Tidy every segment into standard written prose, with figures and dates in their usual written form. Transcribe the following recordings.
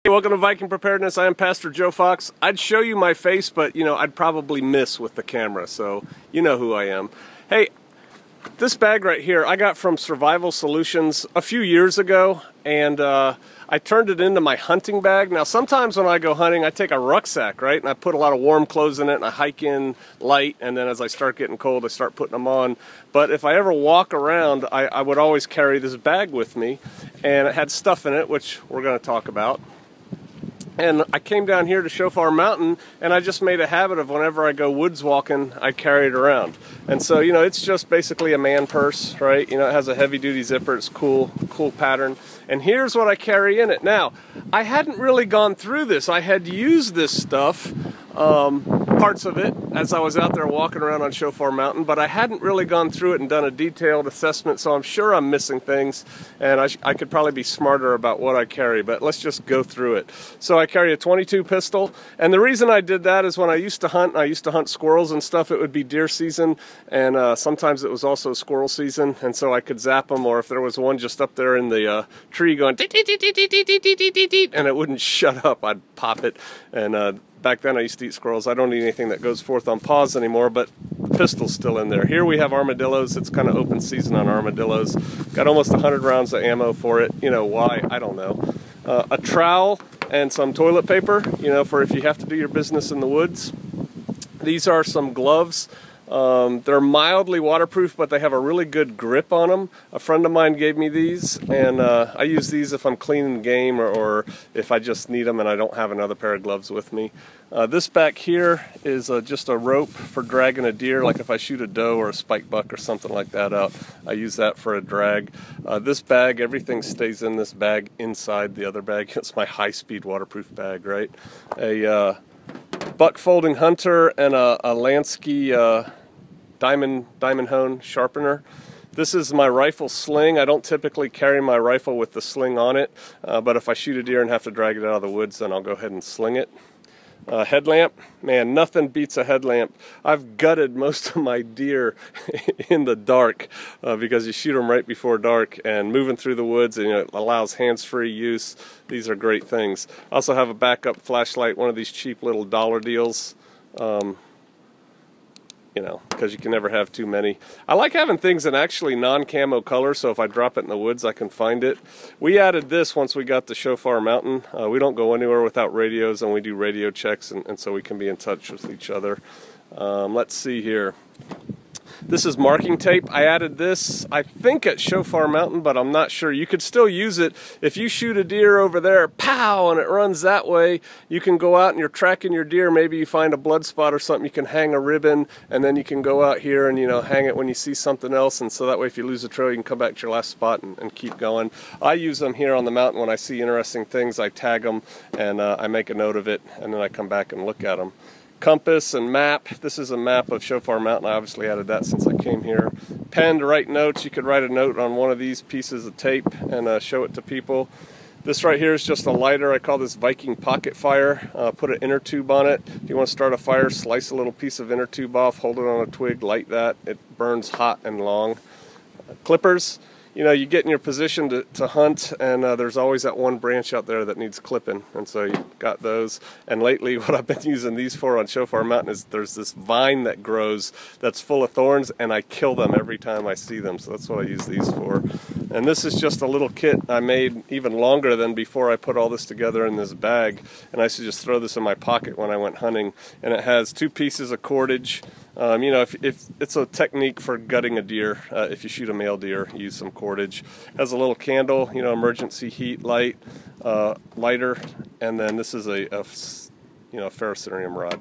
Hey, welcome to Viking Preparedness. I am Pastor Joe Fox. I'd show you my face, but I'd probably miss with the camera, so you know who I am. Hey, this bag right here I got from Survival Solutions a few years ago, and I turned it into my hunting bag. Now sometimes when I go hunting I take a rucksack, right, and I put a lot of warm clothes in it and I hike in light, and then as I start getting cold I start putting them on. But if I ever walk around I would always carry this bag with me, and it had stuff in it which we're going to talk about. And I came down here to Shofar Mountain, and I just made a habit of whenever I go woods walking, I carry it around. And so, it's just basically a man purse, right? It has a heavy-duty zipper. It's cool pattern. And here's what I carry in it. Now, I hadn't really gone through this. I had used this stuff, parts of it, as I was out there walking around on Shofar Mountain, but I hadn't really gone through it and done a detailed assessment, so I'm sure I'm missing things, and I could probably be smarter about what I carry, but let's just go through it. So I carry a .22 pistol, and the reason I did that is when I used to hunt squirrels and stuff, it would be deer season, and sometimes it was also squirrel season, and so I could zap them, or if there was one just up there in the tree going and it wouldn't shut up, I'd pop it. And back then I used to eat squirrels. I don't eat anything that goes forth on paws anymore, but the pistol's still in there. Here we have armadillos. It's kind of open season on armadillos. Got almost 100 rounds of ammo for it. Why? I don't know. A trowel and some toilet paper, for if you have to do your business in the woods. These are some gloves. They're mildly waterproof, but they have a really good grip on them. A friend of mine gave me these, and I use these if I'm cleaning game or if I just need them and I don't have another pair of gloves with me. This back here is just a rope for dragging a deer, like if I shoot a doe or a spike buck or something like that out. I use that for a drag. This bag, everything stays in this bag inside the other bag. It's my high-speed waterproof bag, right? A buck folding hunter and a Lansky diamond hone sharpener. This is my rifle sling. I don't typically carry my rifle with the sling on it, but if I shoot a deer and have to drag it out of the woods, then I'll go ahead and sling it. Headlamp, man, nothing beats a headlamp. I've gutted most of my deer in the dark because you shoot them right before dark, and moving through the woods, and it allows hands-free use. These are great things. I also have a backup flashlight, one of these cheap little dollar deals. Because you can never have too many. I like having things in actually non-camo color, so if I drop it in the woods, I can find it. We added this once we got to Shofar Mountain. We don't go anywhere without radios, and we do radio checks, and so we can be in touch with each other. Let's see here. This is marking tape. I added this, I think, at Shofar Mountain, but I'm not sure. You could still use it. If you shoot a deer over there, pow, and it runs that way, you can go out and you're tracking your deer. Maybe you find a blood spot or something, you can hang a ribbon, and then you can go out here and, hang it when you see something else, and so that way if you lose a trail, you can come back to your last spot and keep going. I use them here on the mountain when I see interesting things. I tag them, and I make a note of it, and then I come back and look at them. Compass and map. This is a map of Shofar Mountain. I obviously added that since I came here. Pen to write notes. You could write a note on one of these pieces of tape and show it to people. This right here is just a lighter. I call this Viking Pocket Fire. Put an inner tube on it. If you want to start a fire, slice a little piece of inner tube off, hold it on a twig, light that. It burns hot and long. Clippers. You get in your position to hunt, and there's always that one branch out there that needs clipping, and so you got those. And lately what I've been using these for on Shofar Mountain is there's this vine that grows that's full of thorns, and I kill them every time I see them, so that's what I use these for. And this is just a little kit I made even longer than before I put all this together in this bag, and I used to just throw this in my pocket when I went hunting. And it has 2 pieces of cordage. If it's a technique for gutting a deer, if you shoot a male deer, use some cordage. It has a little candle, emergency heat light, lighter, and then this is a ferrocerium rod.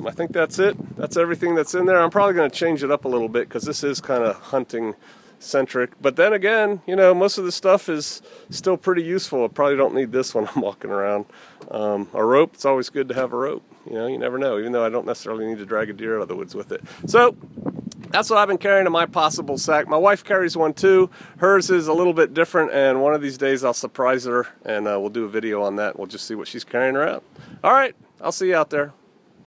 I think that's it. That's everything that's in there. I'm probably going to change it up a little bit because this is kind of hunting centric, but then again, most of the stuff is still pretty useful. I probably don't need this when I'm walking around. A rope, it's always good to have a rope. You never know, even though I don't necessarily need to drag a deer out of the woods with it. So that's what I've been carrying in my possible sack. My wife carries one too. Hers is a little bit different, and one of these days I'll surprise her, and we'll do a video on that. We'll just see what she's carrying around. All right, I'll see you out there.